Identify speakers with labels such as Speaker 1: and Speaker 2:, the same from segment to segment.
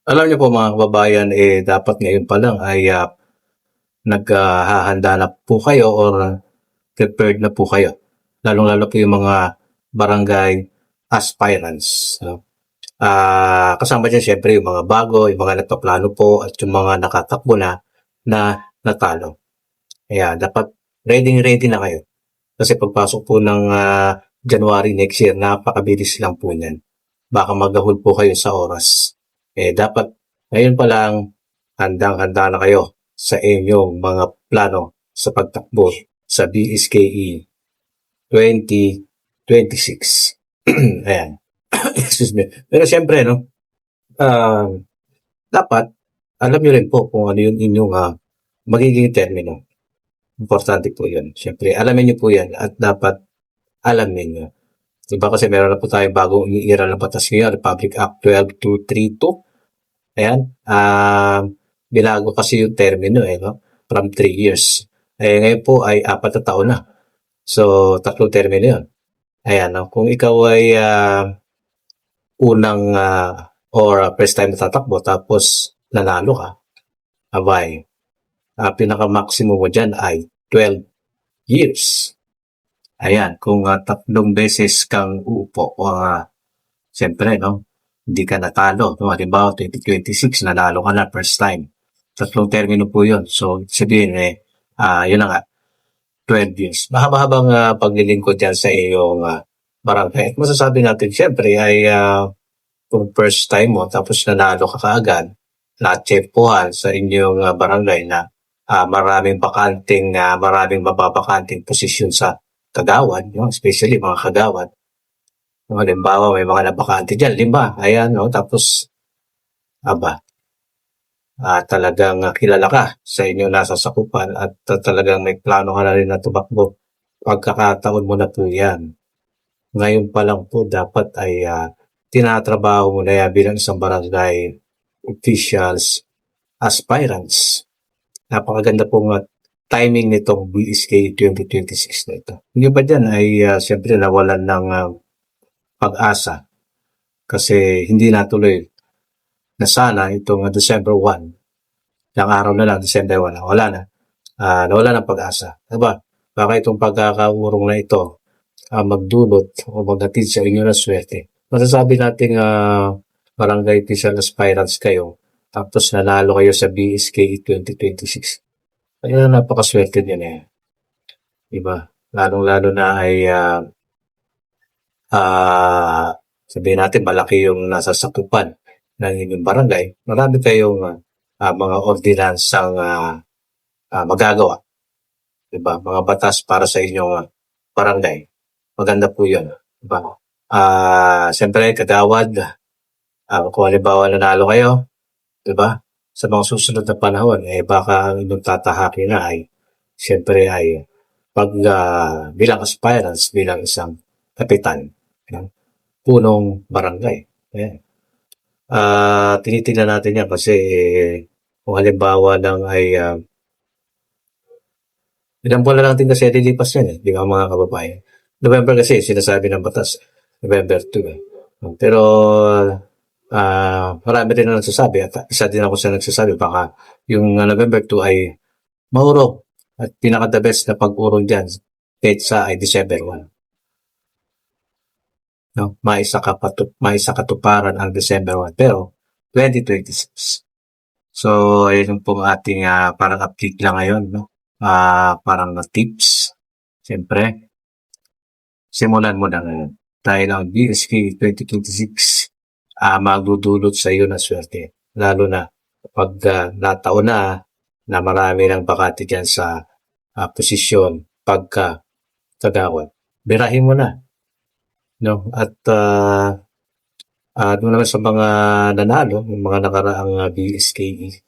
Speaker 1: Alam niyo po mga kababayan, dapat ngayon pa lang ay naghahanda na po kayo or prepared na po kayo. Lalong-lalo po yung mga barangay aspirants. No? Kasama dyan syempre yung mga bago, yung mga nagpaplano po at yung mga nakatakbo na natalo. Kaya dapat ready na kayo. Kasi pagpasok po ng January next year, napakabilis lang po niyan. Baka magahol po kayo sa oras. Dapat ngayon pa lang handang-handa na kayo sa inyong mga plano sa pagtakbo sa BSKE 2026. Ayan. Excuse me. Pero siyempre, no, ah, dapat alam nyo rin po kung ano yung inyong magiging termino. Importante po yun. Siyempre, alamin nyo po yan at dapat alamin nyo. Diba kasi meron na po tayong bagong iniiral na batas ngayon, Republic Act 12232. Ayan. Binago kasi yung termino no? From 3 years. Ngayon po ay 4 na taon na. So, 3 termino yun. Ayan. No? Kung ikaw ay unang or first time natatakbo tapos nanalo ka, abay, pinaka-maximum mo dyan ay 12 years. Ayan, kung 3 beses kang uupo o siyempre, no, hindi ka natalo. No? Halimbawa, 2026, nanalo ka na first time. 3 termino po yun. So, sabihin, yun na nga, 12 years. Mahaba-habang paglilingkod yan sa iyong barangay. At masasabi natin, siyempre, ay kung first time mo, tapos nanalo ka kaagad, na-checkpuhan sa inyong barangay na maraming mababakanting posisyon sa kagawad, no? Especially mga kagawad. No, halimbawa, may mga nabakante dyan, 5, ayan, no? Tapos, talagang kilala ka sa inyong nasasakupan at talagang may plano ka na rin na tumakbo. Pagkakataon mo na po yan. Ngayon pa lang po, dapat ay tinatrabaho mo na yan bilang isang barangay officials, aspirants. Napakaganda pong timing nitong BSK 2026 na ito. Yung iba dyan ay siyempre nawalan ng pag-asa kasi hindi natuloy na sana itong December 1, yung araw na lang, December 1, wala na. Nawala ng pag-asa. Diba? Baka itong pagkakaurong na ito magdulot o maghatid sa inyo na swerte. Masasabi natin barangay official aspirants kayo tapos nanalo kayo sa BSK 2026. Kaya napakaswerte niyo na yan. Diba? Lalong-lalo na ay sabihin natin malaki yung nasasakupan ng inyong barangay. Marami kayong mga ordinansang magagawa. Diba? Mga batas para sa inyong barangay. Maganda po yun. Diba? Siyempre, kagawad, kung halimbawa nanalo kayo, diba? Sa mga susunod na panahon, baka ang inyong tatahakin na ay, siyempre ay, bilang aspirants, bilang isang kapitan ng punong barangay. Ayan. Tinitingnan natin yan kasi kung halimbawa lang ay ilang buwan na lang din kasi lilipas yan di ba mga kababayan? November kasi sinasabi ng batas, November 2 Pero marami rin na nagsasabi at isa din ako sa nagsasabi baka yung November 2 ay maurong at pinaka-the best na pag-urong dyan kahit sa ay December 1. No? Maisa katuparan ang December 1 pero 2026. So, ayun pong ating parang update lang ngayon, no? Parang tips. Siyempre, simulan mo na ngayon. Dahil ang BSK 2026 magdudulot sa iyo ng swerte. Lalo na kapag nataon na marami ng bakante dyan sa posisyon pagka kagawad. Birahin mo na. No? At doon naman sa mga nanalo, yung mga nakaraang BSKE,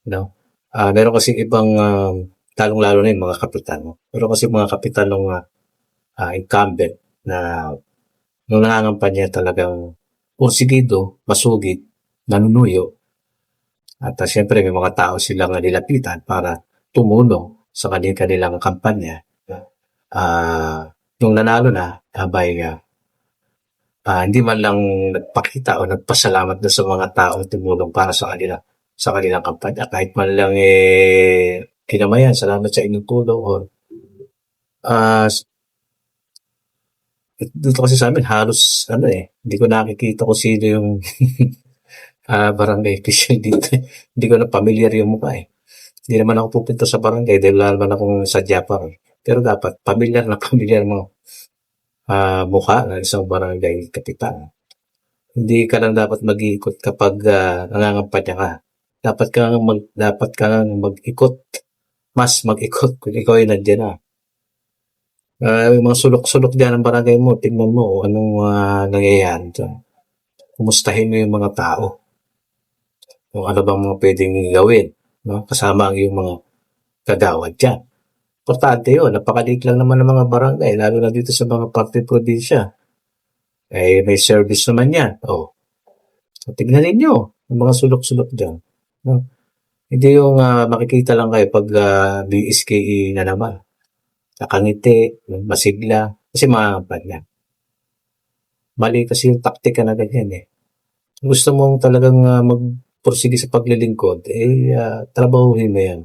Speaker 1: no? Meron kasi ibang talong-lalo na yung mga kapitan. No? Pero kasi mga kapitan ng incumbent na nung nangangampanya talagang porsigido, masugid, nanunuyo. At siyempre may mga tao silang nilapitan para tumulong sa kanilang kampanya. Nung nanalo na, abay hindi man lang nagpakita o nagpasalamat dun sa mga taong tumulong para sa kanila, sa kanilang kampanya. Kahit man lang, kinamayan, salamat sa inyong tulong or ah, dito kasi sa amin halos ano, hindi ko nakikita kung sino yung barangay official dito. Hindi ko na familiar yung mukha, eh. Hindi naman ako pupunta sa barangay dahil wala naman akong sadya pa ron. Pero dapat familiar na familiar mo mukha ng isang barangay kapitan. Hindi ka lang dapat mag-iikot kapag nangangampanya ka. Dapat ka ngang mag-ikot, mas mag-ikot kung ikaw ay nandiyan na. Yung mga sulok-sulok diyan ng barangay mo, tingnan mo kung anong nangyayari diyan. Kumustahin mo yung mga tao. Kung ano bang mga pwedeng gawin. No? Kasama ang yung mga kagawad dyan. Importante yun. Napakaliit lang naman ng mga barangay, lalo na dito sa mga parte probinsya. May service naman yan. So, tignan ninyo yung mga sulok-sulok dyan. No? Hindi yung makikita lang kayo pag BSKE na naman. Nakangiti, masigla, kasi makakapad yan. Mali kasi yung taktika na ganyan eh. Gusto mong talagang magpursige sa paglilingkod, trabahuhin mo yan.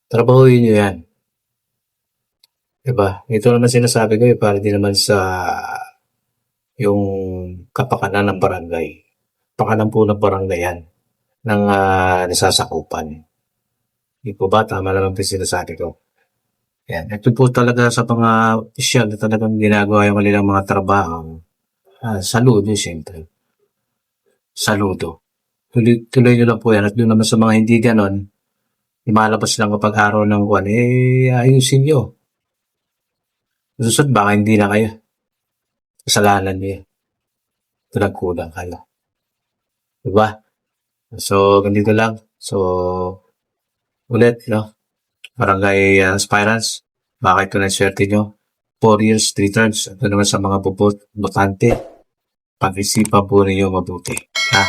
Speaker 1: Trabahuhin nyo yan. Diba? Ito naman sinasabi ko para din naman sa yung kapakanan ng barangay. Kapakanan po ng barangay yan ng nasasakupan. Hindi po ba? Tama naman po sinasabi ko. Yan. Ito po talaga sa mga opisyal na talagang ginagawa yung kanilang mga trabaho. Saludo, siyempre. Saludo. Tuloy nyo lang po yan. At doon naman sa mga hindi ganon, lumalabas lang kapag araw ng buwan, ayusin nyo. Susunod, baka hindi na kayo. Kasalanan niyo. Kulang kayo. Diba? So, ganito lang. So, ulit, no? Barangay aspirants, baka ito na yung swerte nyo. 4 years, 3 terms. Ito naman sa mga botante. Pag-isipan po ninyo mabuti. Ha?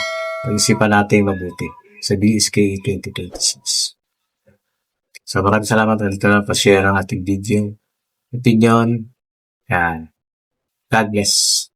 Speaker 1: Pag-isipan natin mabuti sa BSKE 2026. So, maraming salamat na dito na pa-share ang ating video. Opinion. Yan. God bless.